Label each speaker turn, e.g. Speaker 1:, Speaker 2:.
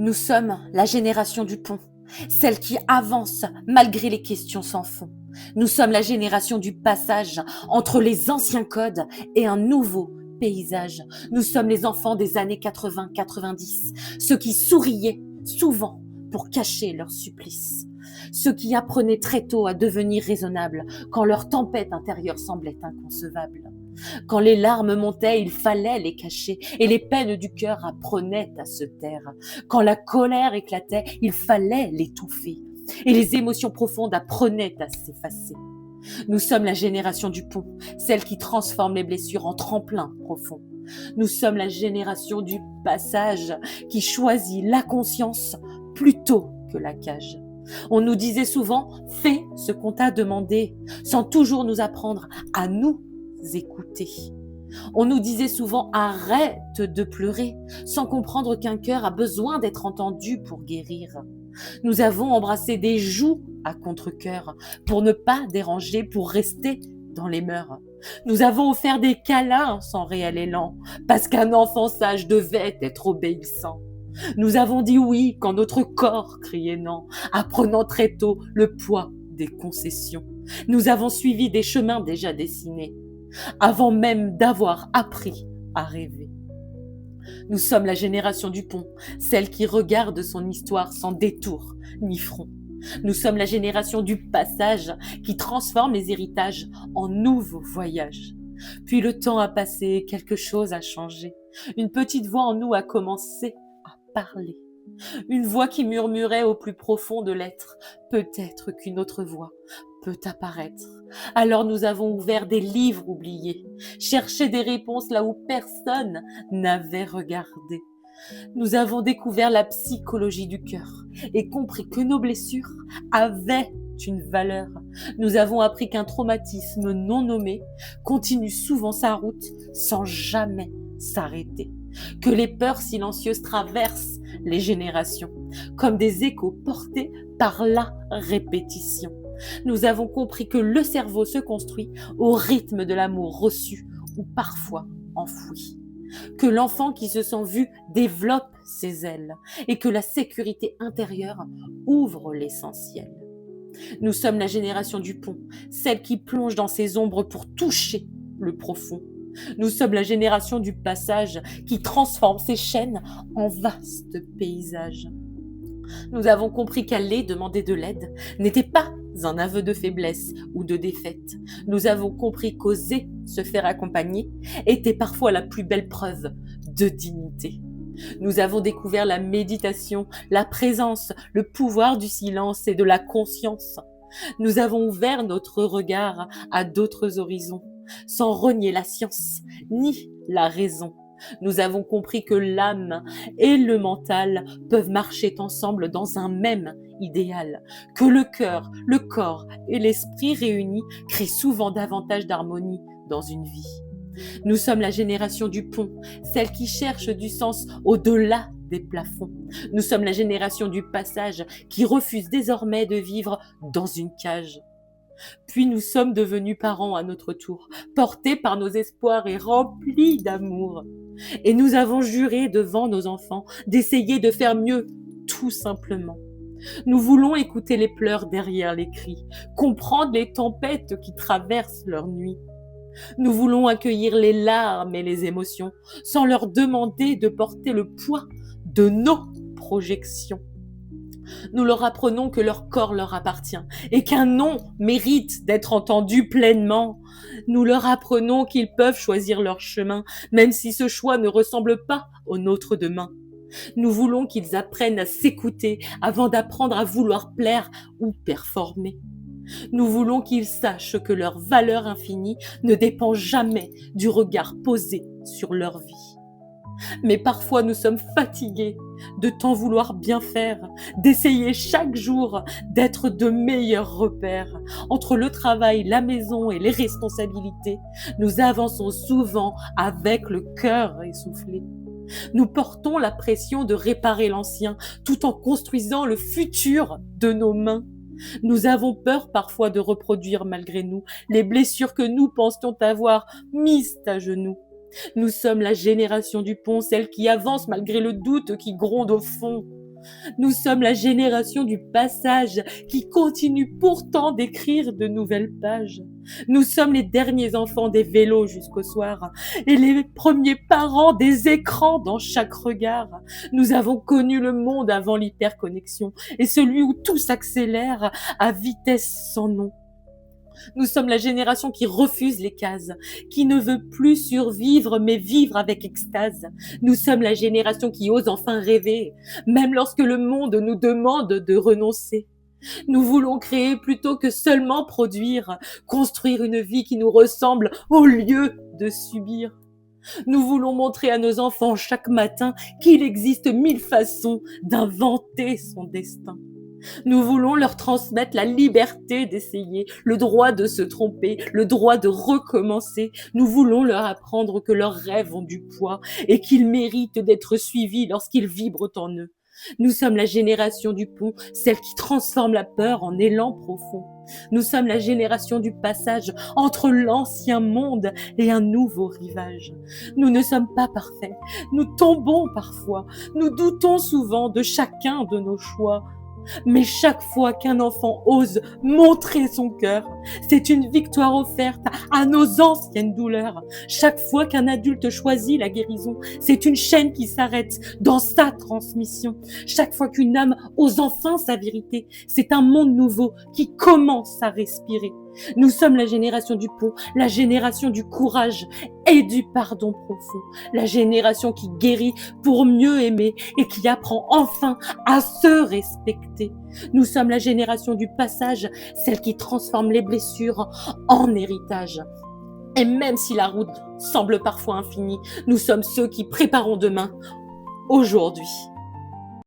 Speaker 1: Nous sommes la génération du pont, celle qui avance malgré les questions sans fond. Nous sommes la génération du passage entre les anciens codes et un nouveau paysage. Nous sommes les enfants des années 80-90, ceux qui souriaient souvent pour cacher leur supplice. Ceux qui apprenaient très tôt à devenir raisonnables quand leur tempête intérieure semblait inconcevable. Quand les larmes montaient, il fallait les cacher et les peines du cœur apprenaient à se taire. Quand la colère éclatait, il fallait l'étouffer et les émotions profondes apprenaient à s'effacer. Nous sommes la génération du pont, celle qui transforme les blessures en tremplin profond. Nous sommes la génération du passage qui choisit la conscience plutôt que la cage. On nous disait souvent « fais ce qu'on t'a demandé » sans toujours nous apprendre à nous écouter. On nous disait souvent « arrête de pleurer » sans comprendre qu'un cœur a besoin d'être entendu pour guérir. Nous avons embrassé des joues à contre-cœur pour ne pas déranger, pour rester dans les mœurs. Nous avons offert des câlins sans réel élan parce qu'un enfant sage devait être obéissant. Nous avons dit oui quand notre corps criait non, apprenant très tôt le poids des concessions. Nous avons suivi des chemins déjà dessinés, avant même d'avoir appris à rêver. Nous sommes la génération du pont, celle qui regarde son histoire sans détour ni front. Nous sommes la génération du passage qui transforme les héritages en nouveaux voyages. Puis le temps a passé, quelque chose a changé. Une petite voix en nous a commencé à parler. Une voix qui murmurait au plus profond de l'être. Peut-être qu'une autre voix peut apparaître. Alors nous avons ouvert des livres oubliés, cherché des réponses là où personne n'avait regardé. Nous avons découvert la psychologie du cœur et compris que nos blessures avaient une valeur. Nous avons appris qu'un traumatisme non nommé continue souvent sa route sans jamais s'arrêter. Que les peurs silencieuses traversent les générations comme des échos portés par la répétition. Nous avons compris que le cerveau se construit au rythme de l'amour reçu ou parfois enfoui. Que l'enfant qui se sent vu développe ses ailes et que la sécurité intérieure ouvre l'essentiel. Nous sommes la génération du pont, celle qui plonge dans ses ombres pour toucher le profond. Nous sommes la génération du passage qui transforme ses chaînes en vastes paysages. Nous avons compris qu'aller demander de l'aide n'était pas un aveu de faiblesse ou de défaite. Nous avons compris qu'oser se faire accompagner était parfois la plus belle preuve de dignité. Nous avons découvert la méditation, la présence, le pouvoir du silence et de la conscience. Nous avons ouvert notre regard à d'autres horizons, sans renier la science ni la raison. Nous avons compris que l'âme et le mental peuvent marcher ensemble dans un même idéal, que le cœur, le corps et l'esprit réunis créent souvent davantage d'harmonie dans une vie. Nous sommes la génération du pont, celle qui cherche du sens au-delà des plafonds. Nous sommes la génération du passage qui refuse désormais de vivre dans une cage. Puis nous sommes devenus parents à notre tour, portés par nos espoirs et remplis d'amour. Et nous avons juré devant nos enfants d'essayer de faire mieux, tout simplement. Nous voulons écouter les pleurs derrière les cris, comprendre les tempêtes qui traversent leur nuit. Nous voulons accueillir les larmes et les émotions, sans leur demander de porter le poids de nos projections. Nous leur apprenons que leur corps leur appartient et qu'un non mérite d'être entendu pleinement. Nous leur apprenons qu'ils peuvent choisir leur chemin, même si ce choix ne ressemble pas au nôtre demain. Nous voulons qu'ils apprennent à s'écouter avant d'apprendre à vouloir plaire ou performer. Nous voulons qu'ils sachent que leur valeur infinie ne dépend jamais du regard posé sur leur vie. Mais parfois nous sommes fatigués de tant vouloir bien faire, d'essayer chaque jour d'être de meilleurs repères. Entre le travail, la maison et les responsabilités, nous avançons souvent avec le cœur essoufflé. Nous portons la pression de réparer l'ancien tout en construisant le futur de nos mains. Nous avons peur parfois de reproduire malgré nous les blessures que nous pensions avoir mises à genoux. Nous sommes la génération du pont, celle qui avance malgré le doute qui gronde au fond. Nous sommes la génération du passage qui continue pourtant d'écrire de nouvelles pages. Nous sommes les derniers enfants des vélos jusqu'au soir et les premiers parents des écrans dans chaque regard. Nous avons connu le monde avant l'hyperconnexion et celui où tout s'accélère à vitesse sans nom. Nous sommes la génération qui refuse les cases, qui ne veut plus survivre mais vivre avec extase. Nous sommes la génération qui ose enfin rêver, même lorsque le monde nous demande de renoncer. Nous voulons créer plutôt que seulement produire, construire une vie qui nous ressemble au lieu de subir. Nous voulons montrer à nos enfants chaque matin qu'il existe 1000 façons d'inventer son destin. Nous voulons leur transmettre la liberté d'essayer, le droit de se tromper, le droit de recommencer. Nous voulons leur apprendre que leurs rêves ont du poids et qu'ils méritent d'être suivis lorsqu'ils vibrent en eux. Nous sommes la génération du pont, celle qui transforme la peur en élan profond. Nous sommes la génération du passage entre l'ancien monde et un nouveau rivage. Nous ne sommes pas parfaits, nous tombons parfois, nous doutons souvent de chacun de nos choix. Mais chaque fois qu'un enfant ose montrer son cœur, c'est une victoire offerte à nos anciennes douleurs. Chaque fois qu'un adulte choisit la guérison, c'est une chaîne qui s'arrête dans sa transmission. Chaque fois qu'une âme ose enfin sa vérité, c'est un monde nouveau qui commence à respirer. Nous sommes la génération du pont, la génération du courage et du pardon profond, la génération qui guérit pour mieux aimer et qui apprend enfin à se respecter. Nous sommes la génération du passage, celle qui transforme les blessures en héritage. Et même si la route semble parfois infinie, nous sommes ceux qui préparons demain, aujourd'hui.